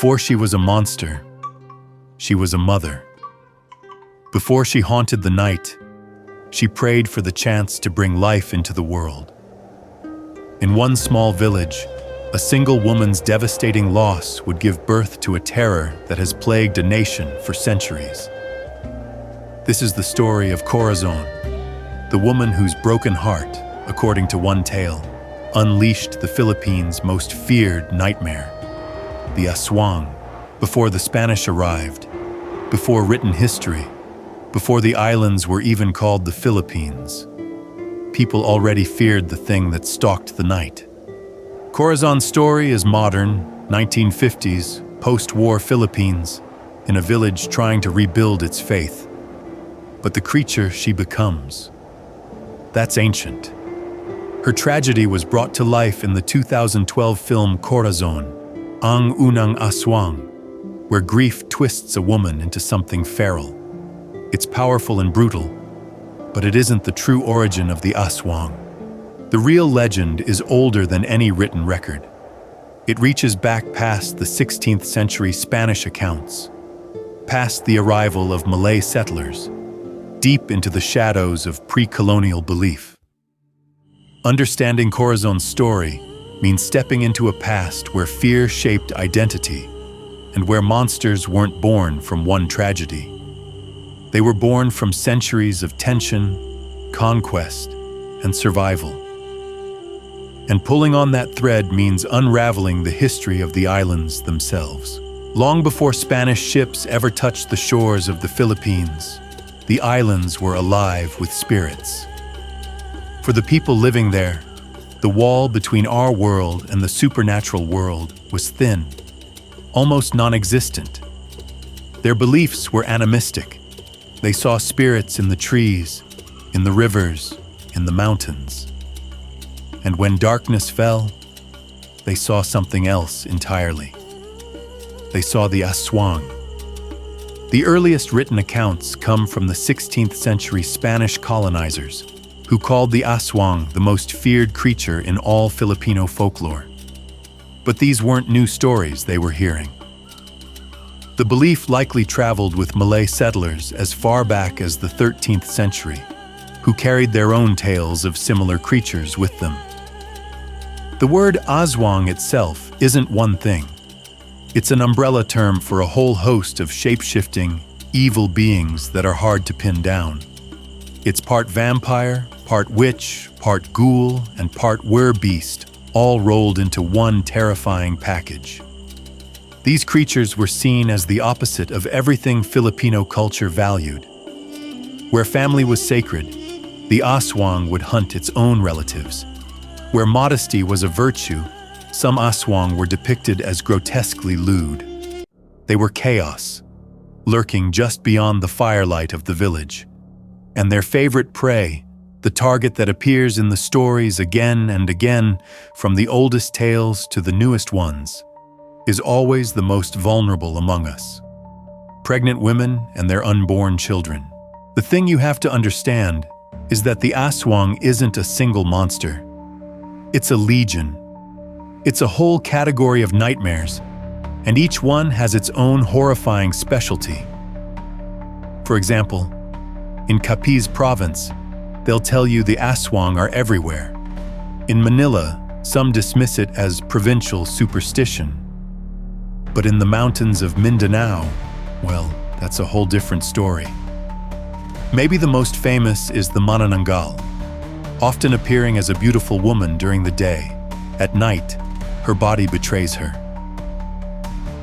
Before she was a monster, she was a mother. Before she haunted the night, she prayed for the chance to bring life into the world. In one small village, a single woman's devastating loss would give birth to a terror that has plagued a nation for centuries. This is the story of Corazon, the woman whose broken heart, according to one tale, unleashed the Philippines' most feared nightmare, the Aswang, before the Spanish arrived, before written history, before the islands were even called the Philippines. People already feared the thing that stalked the night. Corazon's story is modern, 1950s, post-war Philippines, in a village trying to rebuild its faith. But the creature she becomes, that's ancient. Her tragedy was brought to life in the 2012 film Corazon, Ang Unang Aswang, where grief twists a woman into something feral. It's powerful and brutal, but it isn't the true origin of the Aswang. The real legend is older than any written record. It reaches back past the 16th century Spanish accounts, past the arrival of Malay settlers, deep into the shadows of pre-colonial belief. Understanding Corazon's story means stepping into a past where fear shaped identity and where monsters weren't born from one tragedy. They were born from centuries of tension, conquest, and survival. And pulling on that thread means unraveling the history of the islands themselves. Long before Spanish ships ever touched the shores of the Philippines, the islands were alive with spirits. For the people living there, the wall between our world and the supernatural world was thin, almost non-existent. Their beliefs were animistic. They saw spirits in the trees, in the rivers, in the mountains. And when darkness fell, they saw something else entirely. They saw the Aswang. The earliest written accounts come from the 16th century Spanish colonizers, who called the Aswang the most feared creature in all Filipino folklore. But these weren't new stories they were hearing. The belief likely traveled with Malay settlers as far back as the 13th century, who carried their own tales of similar creatures with them. The word Aswang itself isn't one thing. It's an umbrella term for a whole host of shape-shifting, evil beings that are hard to pin down. It's part vampire, part witch, part ghoul, and part were-beast, all rolled into one terrifying package. These creatures were seen as the opposite of everything Filipino culture valued. Where family was sacred, the Aswang would hunt its own relatives. Where modesty was a virtue, some Aswang were depicted as grotesquely lewd. They were chaos, lurking just beyond the firelight of the village. And their favorite prey, the target that appears in the stories again and again, from the oldest tales to the newest ones, is always the most vulnerable among us. Pregnant women and their unborn children. The thing you have to understand is that the Aswang isn't a single monster. It's a legion. It's a whole category of nightmares, and each one has its own horrifying specialty. For example, in Capiz province, they'll tell you the Aswang are everywhere. In Manila, some dismiss it as provincial superstition. But in the mountains of Mindanao, well, that's a whole different story. Maybe the most famous is the Manananggal, often appearing as a beautiful woman during the day. At night, her body betrays her.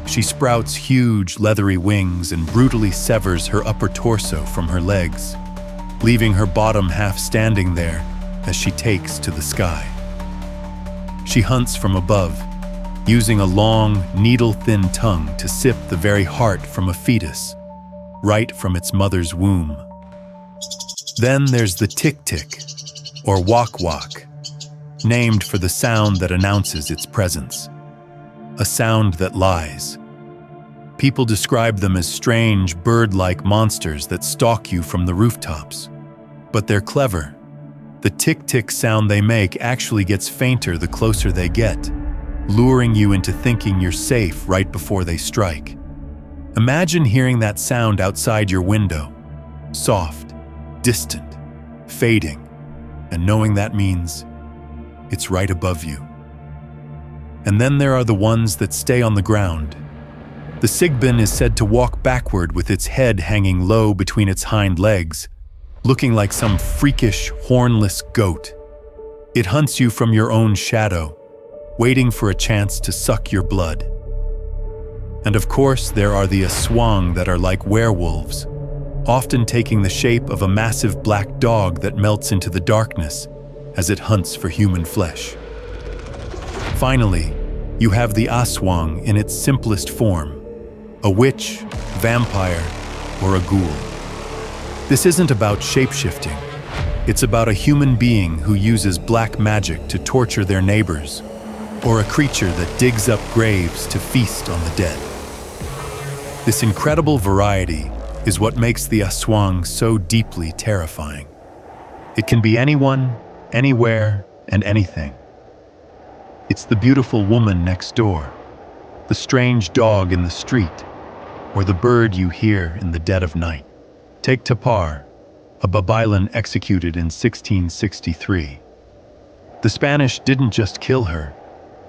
She sprouts huge, leathery wings and brutally severs her upper torso from her legs, leaving her bottom half standing there as she takes to the sky. She hunts from above, using a long, needle-thin tongue to sip the very heart from a fetus, right from its mother's womb. Then there's the Tik-Tik, or wak-wak, named for the sound that announces its presence. A sound that lies. People describe them as strange, bird-like monsters that stalk you from the rooftops. But they're clever. The Tik-Tik sound they make actually gets fainter the closer they get. luring you into thinking you're safe right before they strike. Imagine hearing that sound outside your window, soft, distant, fading, and knowing that means it's right above you. And then there are the ones that stay on the ground. The Sigbin is said to walk backward with its head hanging low between its hind legs, looking like some freakish, hornless goat. It hunts you from your own shadow, waiting for a chance to suck your blood. And of course, there are the Aswang that are like werewolves, often taking the shape of a massive black dog that melts into the darkness as it hunts for human flesh. Finally, you have the Aswang in its simplest form, a witch, vampire, or a ghoul. This isn't about shapeshifting. It's about a human being who uses black magic to torture their neighbors, or a creature that digs up graves to feast on the dead. This incredible variety is what makes the Aswang so deeply terrifying. It can be anyone, anywhere, and anything. It's the beautiful woman next door, the strange dog in the street, or the bird you hear in the dead of night. Take Tapar, a Babaylan executed in 1663. The Spanish didn't just kill her,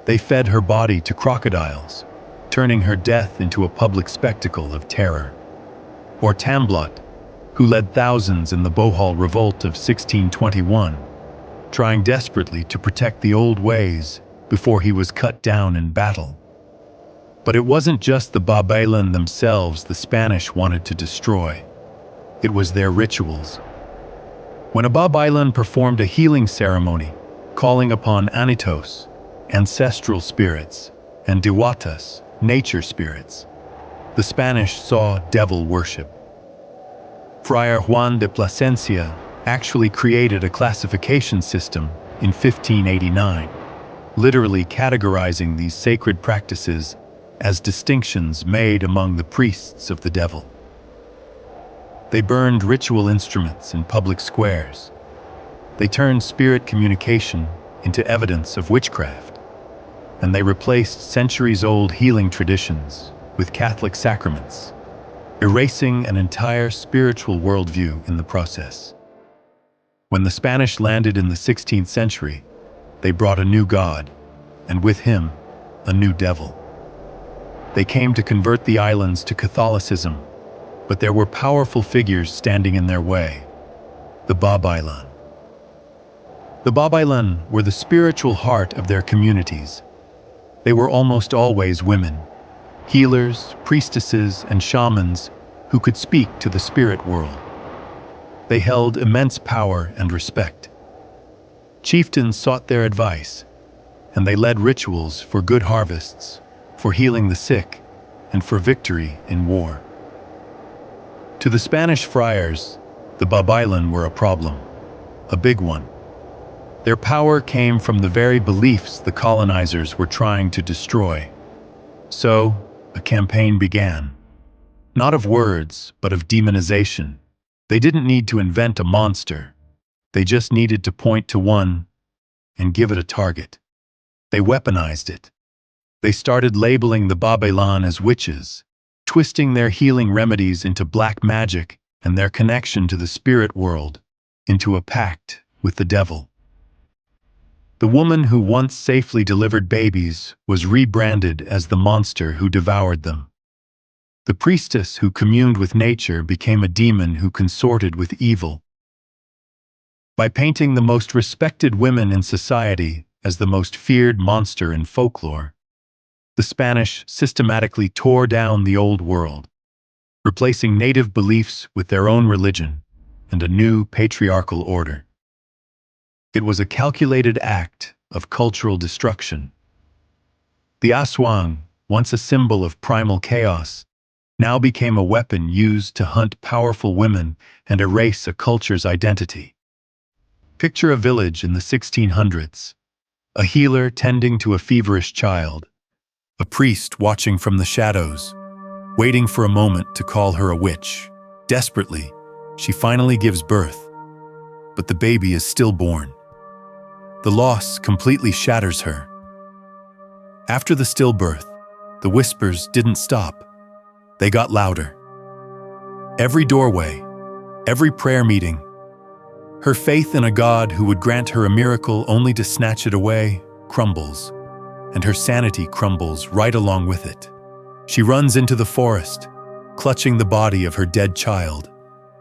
they fed her body to crocodiles, turning her death into a public spectacle of terror. Or Tamblot, who led thousands in the Bohol Revolt of 1621, trying desperately to protect the old ways before he was cut down in battle. But it wasn't just the Babaylan themselves the Spanish wanted to destroy. It was their rituals. When a Babaylan performed a healing ceremony, calling upon Anitos, ancestral spirits, and Diwatas, nature spirits, the Spanish saw devil worship. Friar Juan de Plasencia actually created a classification system in 1589, literally categorizing these sacred practices as distinctions made among the priests of the devil. They burned ritual instruments in public squares. They turned spirit communication into evidence of witchcraft, and they replaced centuries-old healing traditions with Catholic sacraments, erasing an entire spiritual worldview in the process. When the Spanish landed in the 16th century, they brought a new god, and with him, a new devil. They came to convert the islands to Catholicism, but there were powerful figures standing in their way: the Babaylan. The Babaylan were the spiritual heart of their communities. They were almost always women, healers, priestesses, and shamans who could speak to the spirit world. They held immense power and respect. Chieftains sought their advice, and they led rituals for good harvests, for healing the sick, and for victory in war. To the Spanish friars, the Babaylan were a problem, a big one. Their power came from the very beliefs the colonizers were trying to destroy. So, a campaign began. Not of words, but of demonization. They didn't need to invent a monster. They just needed to point to one and give it a target. They weaponized it. They started labeling the Babaylan as witches, twisting their healing remedies into black magic and their connection to the spirit world into a pact with the devil. The woman who once safely delivered babies was rebranded as the monster who devoured them. The priestess who communed with nature became a demon who consorted with evil. By painting the most respected women in society as the most feared monster in folklore, the Spanish systematically tore down the old world, replacing native beliefs with their own religion and a new patriarchal order. It was a calculated act of cultural destruction. The Aswang, once a symbol of primal chaos, now became a weapon used to hunt powerful women and erase a culture's identity. Picture a village in the 1600s, a healer tending to a feverish child, a priest watching from the shadows, waiting for a moment to call her a witch. Desperately, she finally gives birth, but the baby is stillborn. The loss completely shatters her. After the stillbirth, the whispers didn't stop. They got louder. Every doorway, every prayer meeting, her faith in a God who would grant her a miracle only to snatch it away crumbles, and her sanity crumbles right along with it. She runs into the forest, clutching the body of her dead child,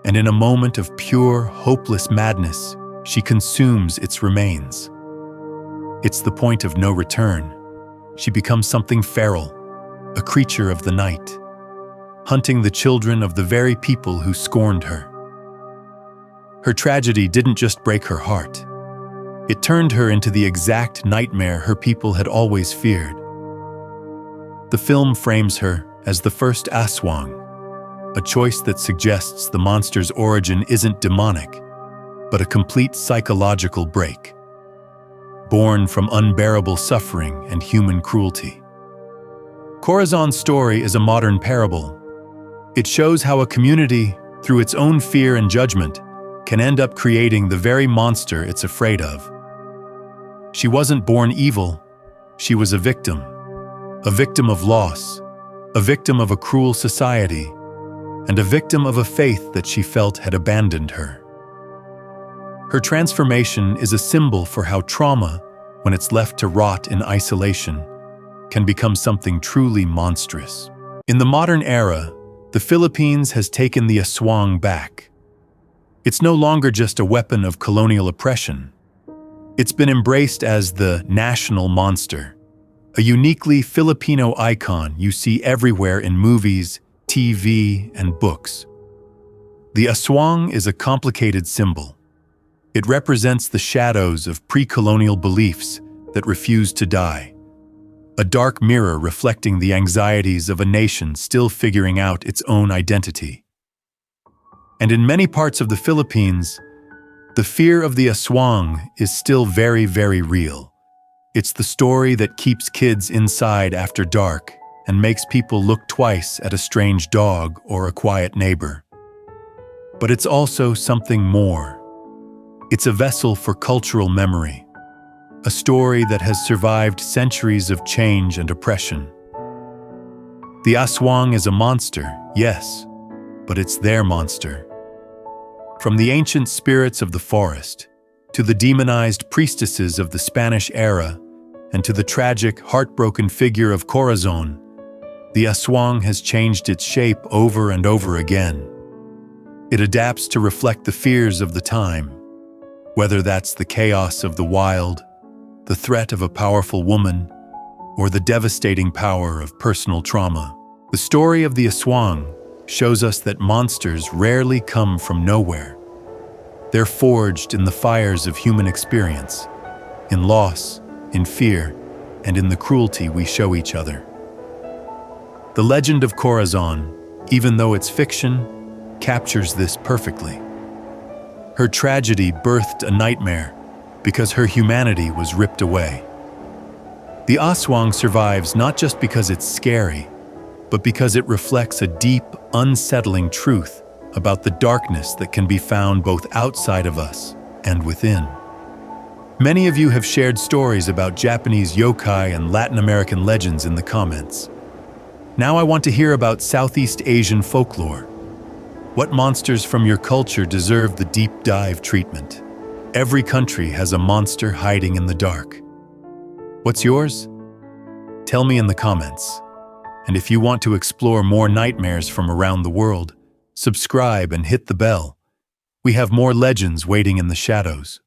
and in a moment of pure, hopeless madness, she consumes its remains. It's the point of no return. She becomes something feral, a creature of the night, hunting the children of the very people who scorned her. Her tragedy didn't just break her heart. It turned her into the exact nightmare her people had always feared. The film frames her as the first Aswang, a choice that suggests the monster's origin isn't demonic, but a complete psychological break, born from unbearable suffering and human cruelty. Corazon's story is a modern parable. It shows how a community, through its own fear and judgment, can end up creating the very monster it's afraid of. She wasn't born evil, she was a victim of loss, a victim of a cruel society, and a victim of a faith that she felt had abandoned her. Her transformation is a symbol for how trauma, when it's left to rot in isolation, can become something truly monstrous. In the modern era, the Philippines has taken the aswang back. It's no longer just a weapon of colonial oppression. It's been embraced as the national monster, a uniquely Filipino icon you see everywhere in movies, TV, and books. The aswang is a complicated symbol. It represents the shadows of pre-colonial beliefs that refuse to die, a dark mirror reflecting the anxieties of a nation still figuring out its own identity. And in many parts of the Philippines, the fear of the aswang is still very, very real. It's the story that keeps kids inside after dark and makes people look twice at a strange dog or a quiet neighbor. But it's also something more. It's a vessel for cultural memory, a story that has survived centuries of change and oppression. The aswang is a monster, yes, but it's their monster. From the ancient spirits of the forest, to the demonized priestesses of the Spanish era, and to the tragic, heartbroken figure of Corazon, the aswang has changed its shape over and over again. It adapts to reflect the fears of the time, whether that's the chaos of the wild, the threat of a powerful woman, or the devastating power of personal trauma. The story of the aswang shows us that monsters rarely come from nowhere. They're forged in the fires of human experience, in loss, in fear, and in the cruelty we show each other. The legend of Corazon, even though it's fiction, captures this perfectly. Her tragedy birthed a nightmare because her humanity was ripped away. The aswang survives not just because it's scary, but because it reflects a deep, unsettling truth about the darkness that can be found both outside of us and within. Many of you have shared stories about Japanese yokai and Latin American legends in the comments. Now I want to hear about Southeast Asian folklore. What monsters from your culture deserve the deep dive treatment? Every country has a monster hiding in the dark. What's yours? Tell me in the comments. And if you want to explore more nightmares from around the world, subscribe and hit the bell. We have more legends waiting in the shadows.